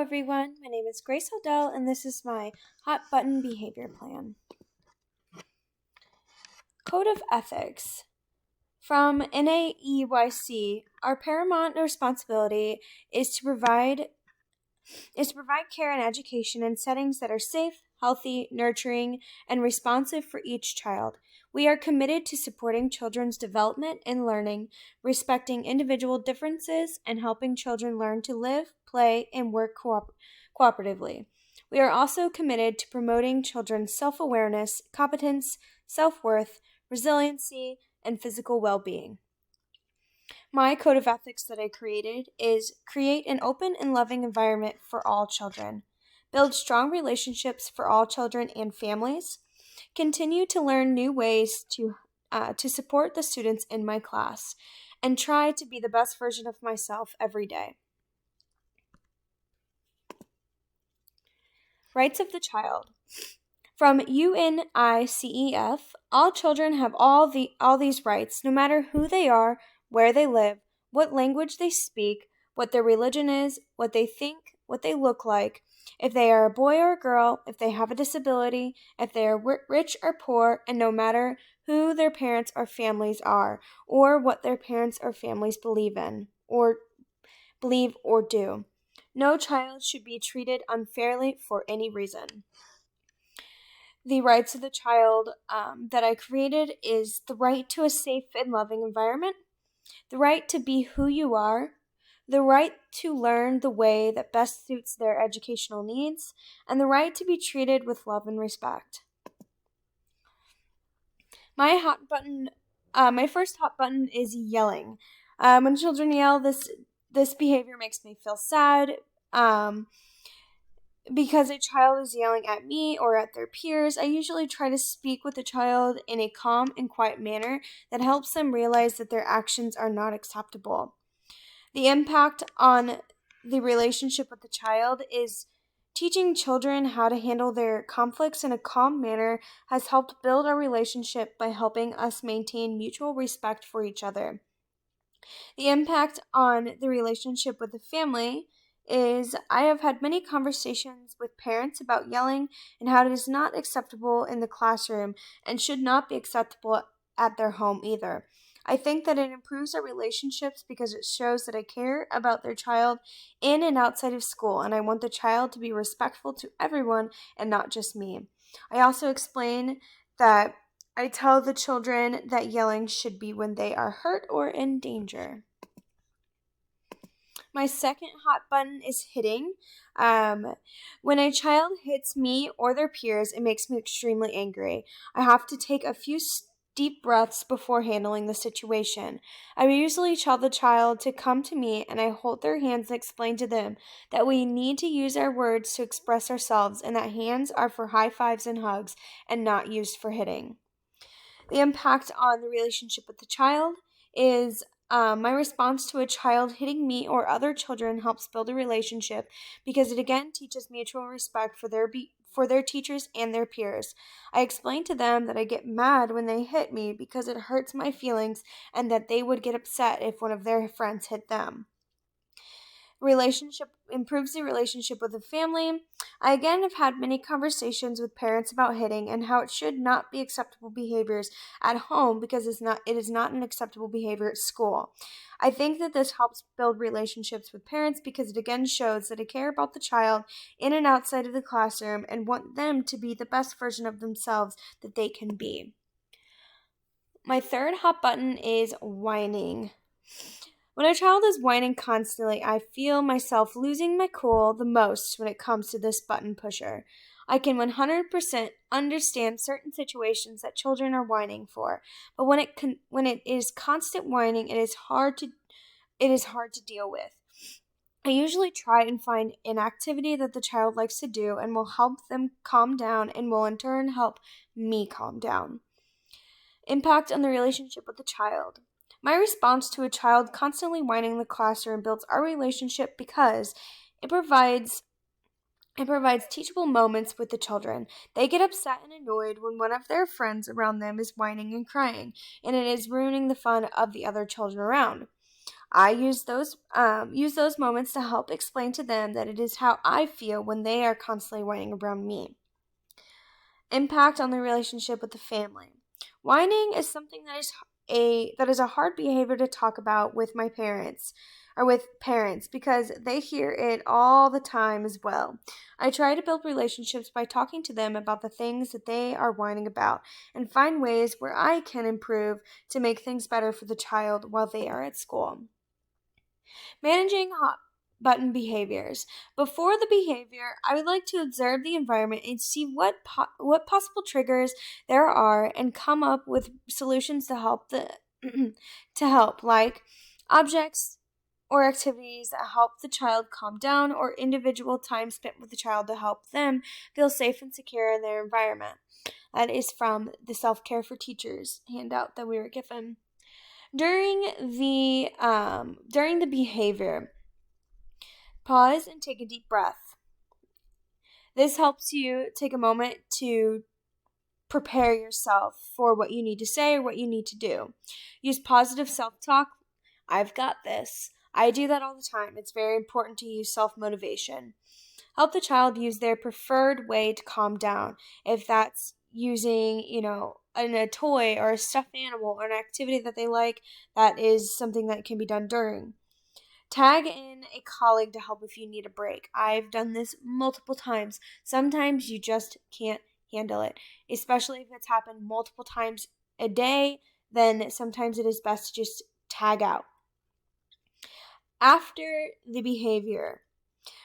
everyone. My name is Grace Hodell, and this is my Hot Button Behavior Plan. Code of Ethics. From NAEYC, our paramount responsibility is to provide care and education in settings that are safe, healthy, nurturing, and responsive for each child. We are committed to supporting children's development and learning, respecting individual differences, and helping children learn to live, play, and work cooperatively. We are also committed to promoting children's self-awareness, competence, self-worth, resiliency, and physical well-being. My code of ethics that I created is create an open and loving environment for all children, build strong relationships for all children and families, continue to learn new ways to support the students in my class, and try to be the best version of myself every day. Rights of the Child. From UNICEF, all children have all these rights, no matter who they are, where they live, what language they speak, what their religion is, what they think, what they look like, if they are a boy or a girl, if they have a disability, if they are rich or poor, and no matter who their parents or families are, or what their parents or families believe or do. No child should be treated unfairly for any reason. The rights of the child that I created is the right to a safe and loving environment, the right to be who you are, the right to learn the way that best suits their educational needs, and the right to be treated with love and respect. My first hot button is yelling. When children yell, this behavior makes me feel sad. Because a child is yelling at me or at their peers, I usually try to speak with the child in a calm and quiet manner that helps them realize that their actions are not acceptable. The impact on the relationship with the child is teaching children how to handle their conflicts in a calm manner has helped build our relationship by helping us maintain mutual respect for each other. The impact on the relationship with the family is I have had many conversations with parents about yelling and how it is not acceptable in the classroom and should not be acceptable at their home either. I think that it improves our relationships because it shows that I care about their child in and outside of school, and I want the child to be respectful to everyone and not just me. I also explain that I tell the children that yelling should be when they are hurt or in danger. My second hot button is hitting. When a child hits me or their peers, it makes me extremely angry. I have to take a few deep breaths before handling the situation. I usually tell the child to come to me and I hold their hands and explain to them that we need to use our words to express ourselves and that hands are for high fives and hugs and not used for hitting. The impact on the relationship with the child is my response to a child hitting me or other children helps build a relationship because it again teaches mutual respect for their teachers and their peers. I explain to them that I get mad when they hit me because it hurts my feelings and that they would get upset if one of their friends hit them. Relationship improves the relationship with the family. I again have had many conversations with parents about hitting and how it should not be acceptable behaviors at home because it is not an acceptable behavior at school. I think that this helps build relationships with parents because it again shows that I care about the child in and outside of the classroom and want them to be the best version of themselves that they can be. My third hot button is whining. When a child is whining constantly, I feel myself losing my cool the most when it comes to this button pusher. I can 100% understand certain situations that children are whining for, but when it is constant whining, it is hard to deal with. I usually try and find an activity that the child likes to do and will help them calm down and will in turn help me calm down. Impact on the relationship with the child. My response to a child constantly whining in the classroom builds our relationship because it provides teachable moments with the children. They get upset and annoyed when one of their friends around them is whining and crying, and it is ruining the fun of the other children around. I use those moments to help explain to them that it is how I feel when they are constantly whining around me. Impact on the relationship with the family. Whining is something that is a hard behavior to talk about with my parents or with parents because they hear it all the time as well. I try to build relationships by talking to them about the things that they are whining about and find ways where I can improve to make things better for the child while they are at school. Managing hot button behaviors. Before the behavior, I would like to observe the environment and see what possible triggers there are and come up with solutions to help like objects or activities that help the child calm down or individual time spent with the child to help them feel safe and secure in their environment. That is from the Self-Care for Teachers handout that we were given. During the behavior, pause and take a deep breath. This helps you take a moment to prepare yourself for what you need to say or what you need to do. Use positive self-talk. I've got this. I do that all the time. It's very important to use self-motivation. Help the child use their preferred way to calm down. If that's using, a toy or a stuffed animal or an activity that they like, that is something that can be done during. Tag in a colleague to help if you need a break. I've done this multiple times. Sometimes you just can't handle it, especially if it's happened multiple times a day, then sometimes it is best to just tag out. After the behavior,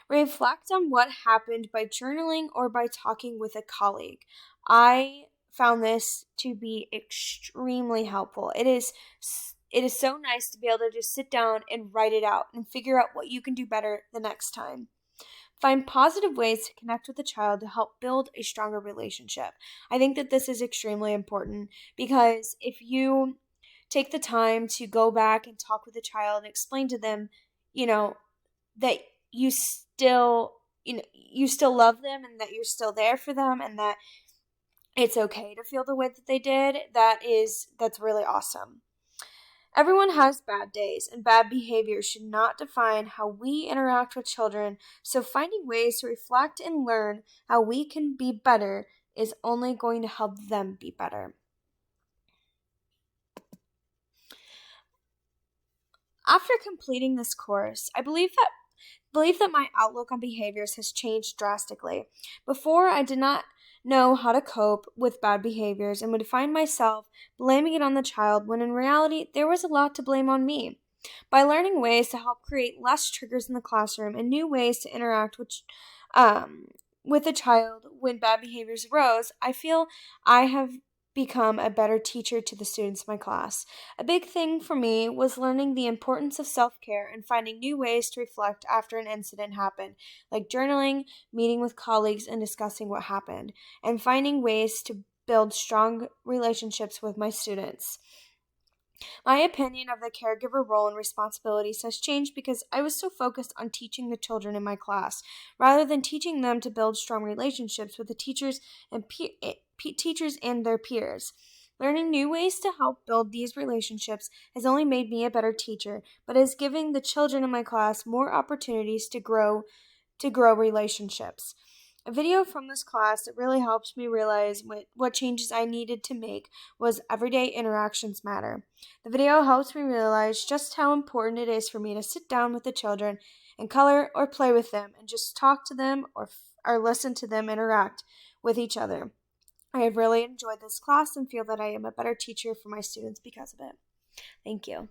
reflect on what happened by journaling or by talking with a colleague. I found this to be extremely helpful. It is so nice to be able to just sit down and write it out and figure out what you can do better the next time. Find positive ways to connect with the child to help build a stronger relationship. I think that this is extremely important because if you take the time to go back and talk with the child and explain to them, that you still love them and that you're still there for them and that it's okay to feel the way that they did, that's really awesome. Everyone has bad days, and bad behavior should not define how we interact with children, so finding ways to reflect and learn how we can be better is only going to help them be better. After completing this course, I believe that my outlook on behaviors has changed drastically. Before, I did not know how to cope with bad behaviors and would find myself blaming it on the child when in reality there was a lot to blame on me. By learning ways to help create less triggers in the classroom and new ways to interact with the child when bad behaviors arose, I feel I have become a better teacher to the students in my class. A big thing for me was learning the importance of self-care and finding new ways to reflect after an incident happened, like journaling, meeting with colleagues, and discussing what happened, and finding ways to build strong relationships with my students. My opinion of the caregiver role and responsibilities has changed because I was so focused on teaching the children in my class, rather than teaching them to build strong relationships with the teachers and teachers and their peers. Learning new ways to help build these relationships has only made me a better teacher, but is giving the children in my class more opportunities to grow relationships. A video from this class that really helped me realize what changes I needed to make was everyday interactions matter. The video helped me realize just how important it is for me to sit down with the children and color or play with them and just talk to them or listen to them interact with each other. I have really enjoyed this class and feel that I am a better teacher for my students because of it. Thank you.